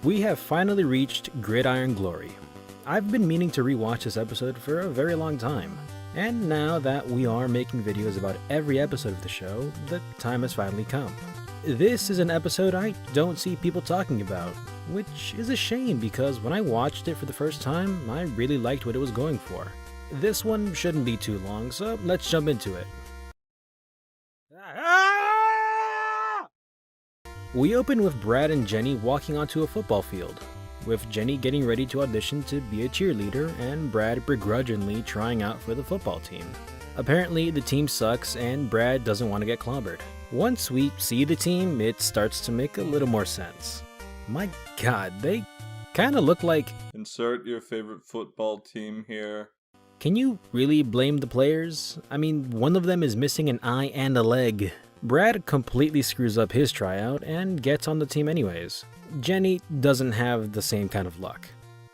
We have finally reached Gridiron Glory. I've been meaning to rewatch this episode for a very long time, and now that we are making videos about every episode of the show, the time has finally come. This is an episode I don't see people talking about, which is a shame because when I watched it for the first time, I really liked what it was going for. This one shouldn't be too long, so let's jump into it. We open with Brad and Jenny walking onto a football field, with Jenny getting ready to audition to be a cheerleader and Brad begrudgingly trying out for the football team. Apparently the team sucks and Brad doesn't want to get clobbered. Once we see the team, it starts to make a little more sense. My god, they kinda look like... Insert your favorite football team here. Can you really blame the players? I mean, one of them is missing an eye and a leg. Brad completely screws up his tryout and gets on the team anyways. Jenny doesn't have the same kind of luck.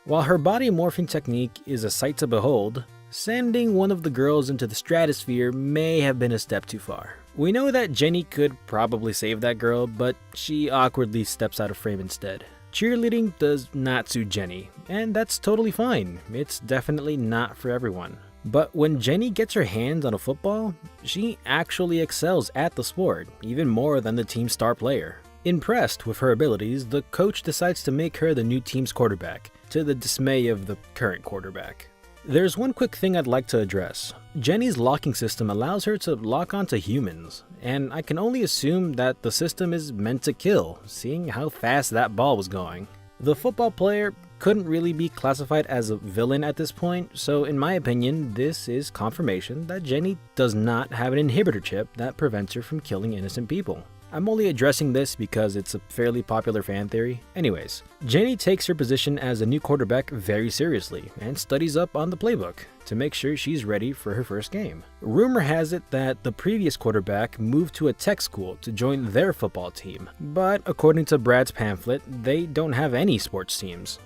While her body morphing technique is a sight to behold, sending one of the girls into the stratosphere may have been a step too far. We know that Jenny could probably save that girl, but she awkwardly steps out of frame instead. Cheerleading does not suit Jenny, and that's totally fine. It's definitely not for everyone. But when Jenny gets her hands on a football, she actually excels at the sport, even more than the team's star player. Impressed with her abilities, the coach decides to make her the new team's quarterback, to the dismay of the current quarterback. There's one quick thing I'd like to address. Jenny's locking system allows her to lock onto humans, and I can only assume that the system is meant to kill, seeing how fast that ball was going. The football player couldn't really be classified as a villain at this point, so in my opinion, this is confirmation that Jenny does not have an inhibitor chip that prevents her from killing innocent people. I'm only addressing this because it's a fairly popular fan theory. Anyways, Jenny takes her position as a new quarterback very seriously and studies up on the playbook to make sure she's ready for her first game. Rumor has it that the previous quarterback moved to a tech school to join their football team, but according to Brad's pamphlet, they don't have any sports teams.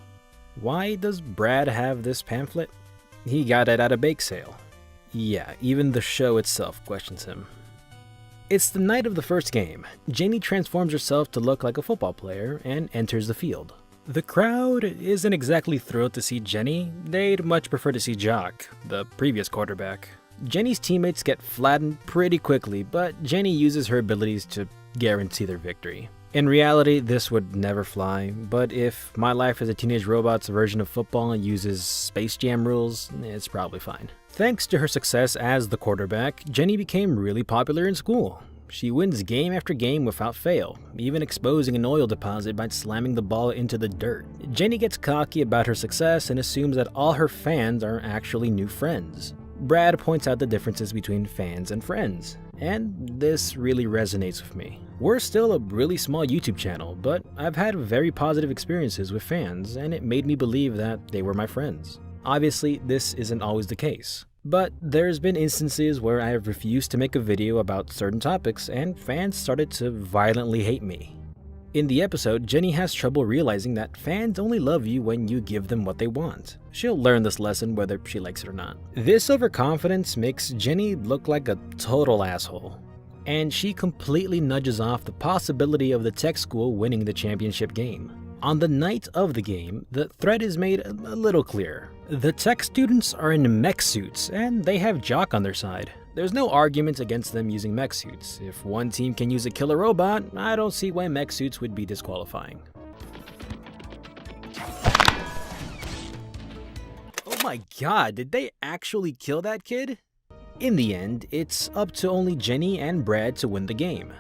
Why does Brad have this pamphlet? He got it at a bake sale. Yeah, even the show itself questions him. It's the night of the first game. Jenny transforms herself to look like a football player and enters the field. The crowd isn't exactly thrilled to see Jenny. They'd much prefer to see Jock, the previous quarterback. Jenny's teammates get flattened pretty quickly, but Jenny uses her abilities to guarantee their victory. In reality, this would never fly, but if My Life as a Teenage Robot's version of football uses Space Jam rules, it's probably fine. Thanks to her success as the quarterback, Jenny became really popular in school. She wins game after game without fail, even exposing an oil deposit by slamming the ball into the dirt. Jenny gets cocky about her success and assumes that all her fans are actually new friends. Brad points out the differences between fans and friends, and this really resonates with me. We're still a really small YouTube channel, but I've had very positive experiences with fans, and it made me believe that they were my friends. Obviously, this isn't always the case, but there's been instances where I have refused to make a video about certain topics and fans started to violently hate me. In the episode, Jenny has trouble realizing that fans only love you when you give them what they want. She'll learn this lesson whether she likes it or not. This overconfidence makes Jenny look like a total asshole, and she completely nudges off the possibility of the tech school winning the championship game. On the night of the game, the threat is made a little clearer. The tech students are in mech suits, and they have Jock on their side. There's no argument against them using mech suits. If one team can use a killer robot, I don't see why mech suits would be disqualifying. Oh my god, did they actually kill that kid? In the end, it's up to only Jenny and Brad to win the game.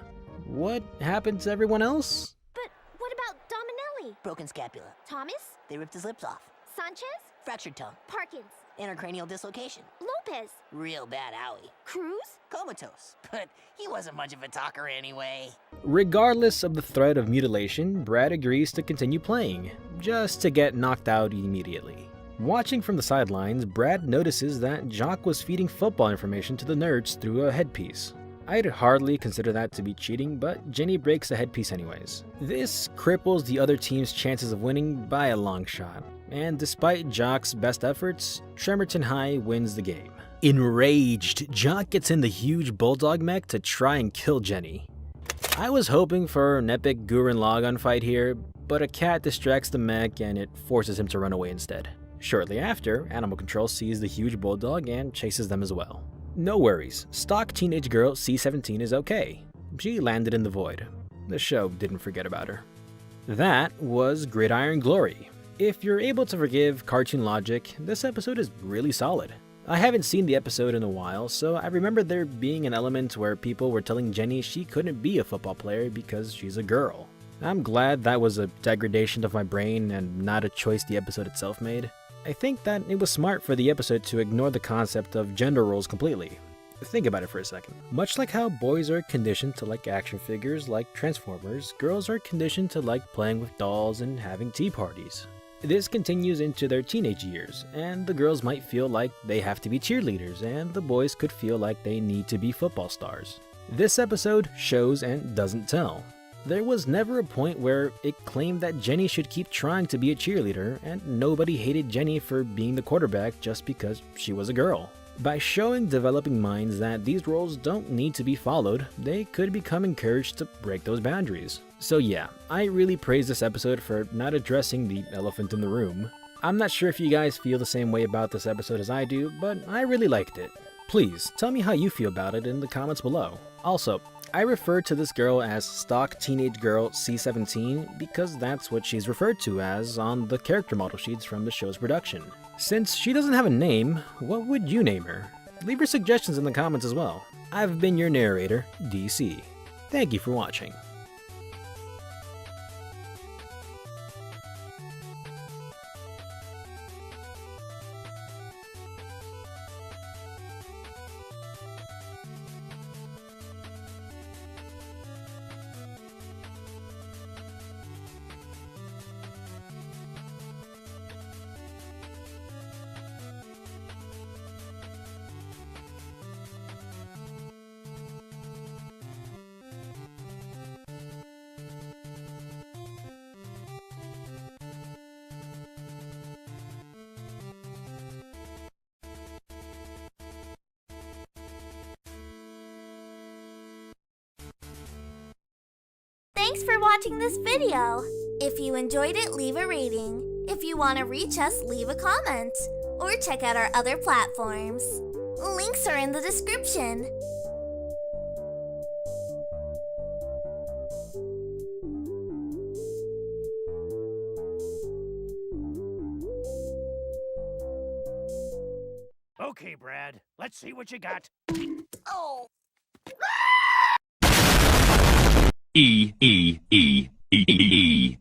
What happened to everyone else? But what about Dominelli? Broken scapula. Thomas? They ripped his lips off. Sanchez? Fractured tongue. Parkins? Intracranial dislocation. Lopez? Real bad owie. Cruz? Comatose. But he wasn't much of a talker anyway. Regardless of the threat of mutilation, Brad agrees to continue playing, just to get knocked out immediately. Watching from the sidelines, Brad notices that Jock was feeding football information to the nerds through a headpiece. I'd hardly consider that to be cheating, but Jenny breaks the headpiece anyways. This cripples the other team's chances of winning by a long shot, and despite Jock's best efforts, Tremorton High wins the game. Enraged, Jock gets in the huge bulldog mech to try and kill Jenny. I was hoping for an epic Gurren Lagann fight here, but a cat distracts the mech and it forces him to run away instead. Shortly after, Animal Control sees the huge bulldog and chases them as well. No worries, stock teenage girl C-17 is okay. She landed in the void. The show didn't forget about her. That was Gridiron Glory. If you're able to forgive cartoon logic, this episode is really solid. I haven't seen the episode in a while, so I remember there being an element where people were telling Jenny she couldn't be a football player because she's a girl. I'm glad that was a degradation of my brain and not a choice the episode itself made. I think that it was smart for the episode to ignore the concept of gender roles completely. Think about it for a second. Much like how boys are conditioned to like action figures like Transformers, girls are conditioned to like playing with dolls and having tea parties. This continues into their teenage years, and the girls might feel like they have to be cheerleaders, and the boys could feel like they need to be football stars. This episode shows and doesn't tell. There was never a point where it claimed that Jenny should keep trying to be a cheerleader, and nobody hated Jenny for being the quarterback just because she was a girl. By showing developing minds that these roles don't need to be followed, they could become encouraged to break those boundaries. So yeah, I really praise this episode for not addressing the elephant in the room. I'm not sure if you guys feel the same way about this episode as I do, but I really liked it. Please, tell me how you feel about it in the comments below. Also, I refer to this girl as stock teenage girl C-17 because that's what she's referred to as on the character model sheets from the show's production. Since she doesn't have a name, what would you name her? Leave your suggestions in the comments as well. I've been your narrator, DC. Thank you for watching. Thanks for watching this video. If you enjoyed it, leave a rating. If you want to reach us, leave a comment. Or check out our other platforms. Links are in the description. Okay, Brad, let's see what you got. Oh! E.